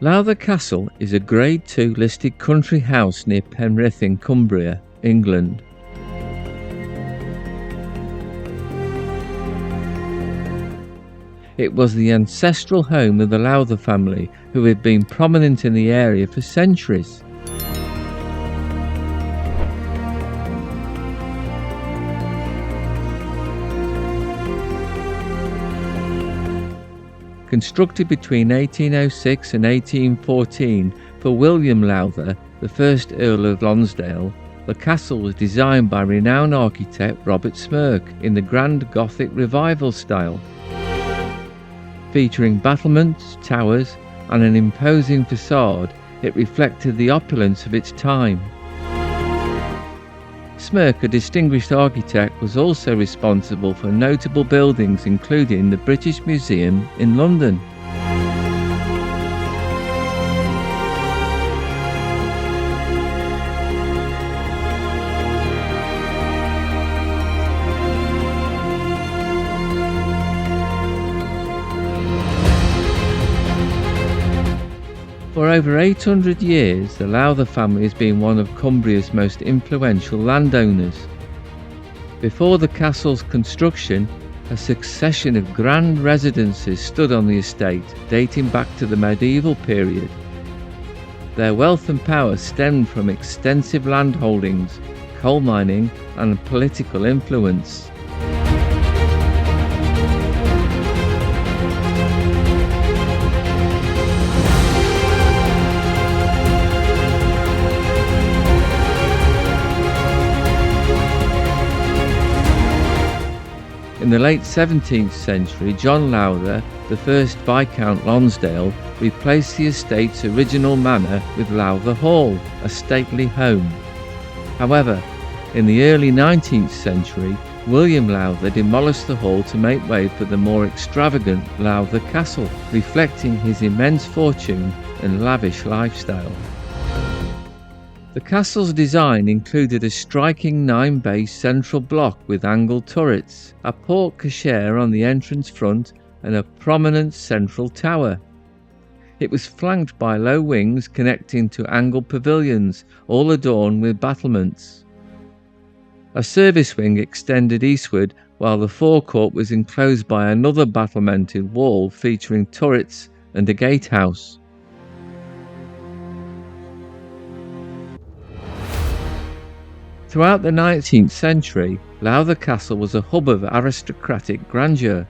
Lowther Castle is a Grade II listed country house near Penrith in Cumbria, England. It was the ancestral home of the Lowther family, who had been prominent in the area for centuries. Constructed between 1806 and 1814 for William Lowther, the first Earl of Lonsdale, the castle was designed by renowned architect Robert Smirke in the grand Gothic Revival style. Featuring battlements, towers and an imposing façade, it reflected the opulence of its time. Smirke, a distinguished architect, was also responsible for notable buildings including the British Museum in London. For over 800 years, the Lowther family has been one of Cumbria's most influential landowners. Before the castle's construction, a succession of grand residences stood on the estate, dating back to the medieval period. Their wealth and power stemmed from extensive landholdings, coal mining, and political influence. In the late 17th century, John Lowther, the first Viscount Lonsdale, replaced the estate's original manor with Lowther Hall, a stately home. However, in the early 19th century, William Lowther demolished the hall to make way for the more extravagant Lowther Castle, reflecting his immense fortune and lavish lifestyle. The castle's design included a striking 9-bay central block with angled turrets, a porte cochere on the entrance front, and a prominent central tower. It was flanked by low wings connecting to angled pavilions, all adorned with battlements. A service wing extended eastward, while the forecourt was enclosed by another battlemented wall featuring turrets and a gatehouse. Throughout the 19th century, Lowther Castle was a hub of aristocratic grandeur,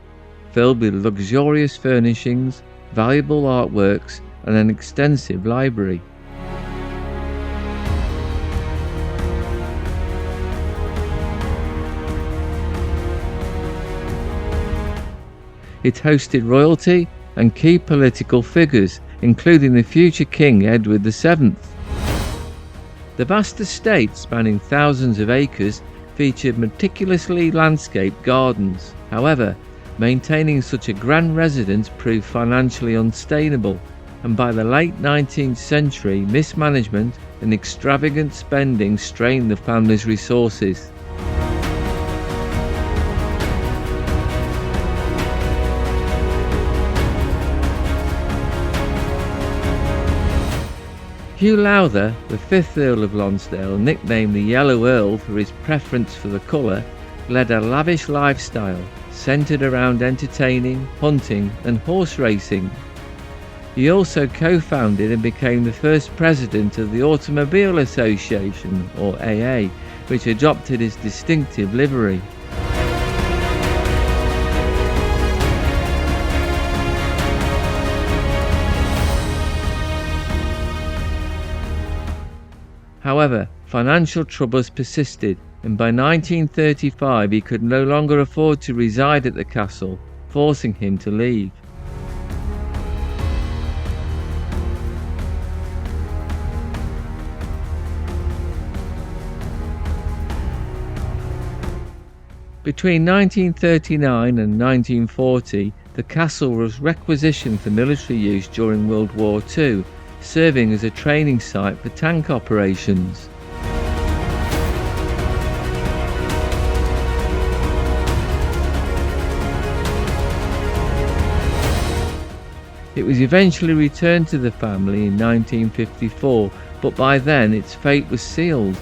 filled with luxurious furnishings, valuable artworks, and an extensive library. It hosted royalty and key political figures, including the future King Edward VII. The vast estate, spanning thousands of acres, featured meticulously landscaped gardens. However, maintaining such a grand residence proved financially unsustainable, and by the late 19th century, mismanagement and extravagant spending strained the family's resources. Hugh Lowther, the 5th Earl of Lonsdale, nicknamed the Yellow Earl for his preference for the colour, led a lavish lifestyle centred around entertaining, hunting and horse racing. He also co-founded and became the first president of the Automobile Association, or AA, which adopted his distinctive livery. However, financial troubles persisted, and by 1935 he could no longer afford to reside at the castle, forcing him to leave. Between 1939 and 1940, the castle was requisitioned for military use during World War II, serving as a training site for tank operations. It was eventually returned to the family in 1954, but by then its fate was sealed.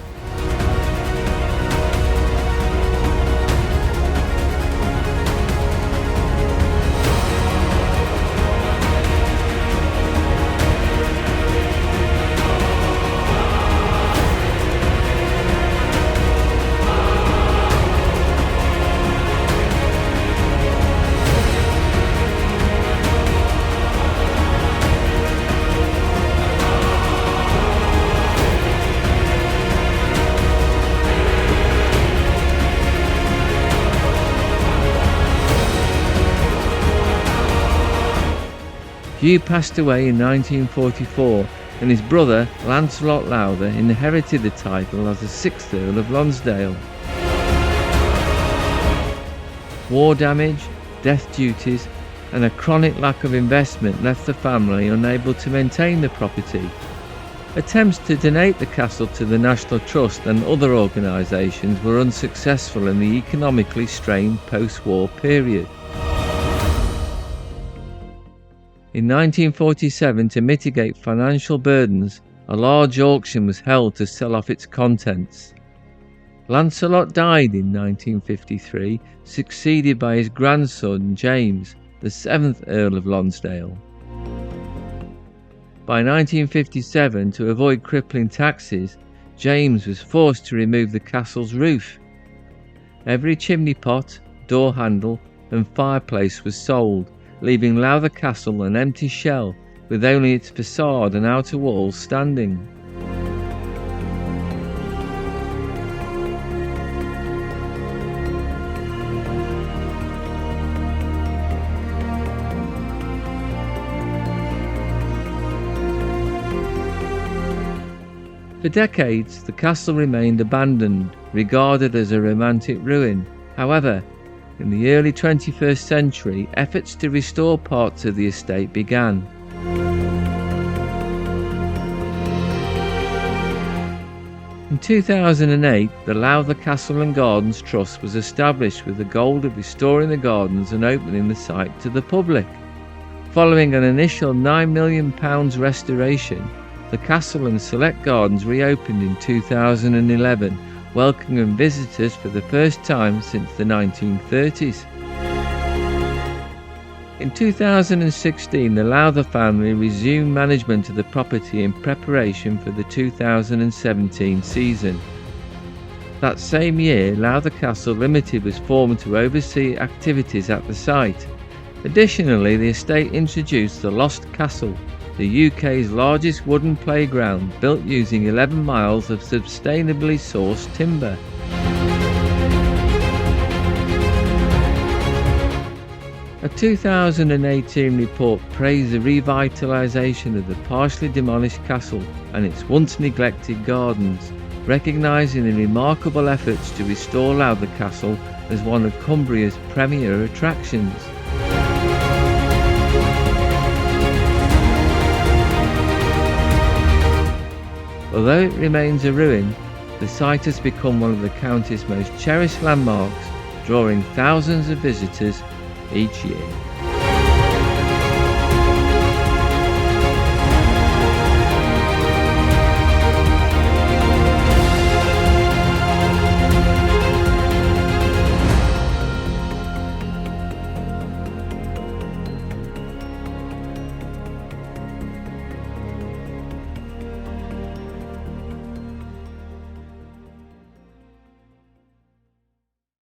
Hugh passed away in 1944, and his brother Lancelot Lowther inherited the title as the 6th Earl of Lonsdale. War damage, death duties, and a chronic lack of investment left the family unable to maintain the property. Attempts to donate the castle to the National Trust and other organisations were unsuccessful in the economically strained post-war period. In 1947, to mitigate financial burdens, a large auction was held to sell off its contents. Lancelot died in 1953, succeeded by his grandson James, the 7th Earl of Lonsdale. By 1957, to avoid crippling taxes, James was forced to remove the castle's roof. Every chimney pot, door handle and fireplace was sold, leaving Lowther Castle an empty shell with only its façade and outer walls standing. For decades, the castle remained abandoned, regarded as a romantic ruin. However, in the early 21st century, efforts to restore parts of the estate began. In 2008, the Lowther Castle and Gardens Trust was established with the goal of restoring the gardens and opening the site to the public. Following an initial £9 million restoration, the castle and select gardens reopened in 2011, welcoming visitors for the first time since the 1930s. In 2016, the Lowther family resumed management of the property in preparation for the 2017 season. That same year, Lowther Castle Limited was formed to oversee activities at the site. Additionally, the estate introduced the Lost Castle, the UK's largest wooden playground, built using 11 miles of sustainably sourced timber. A 2018 report praised the revitalisation of the partially demolished castle and its once neglected gardens, recognising the remarkable efforts to restore Lowther Castle as one of Cumbria's premier attractions. Although it remains a ruin, the site has become one of the county's most cherished landmarks, drawing thousands of visitors each year.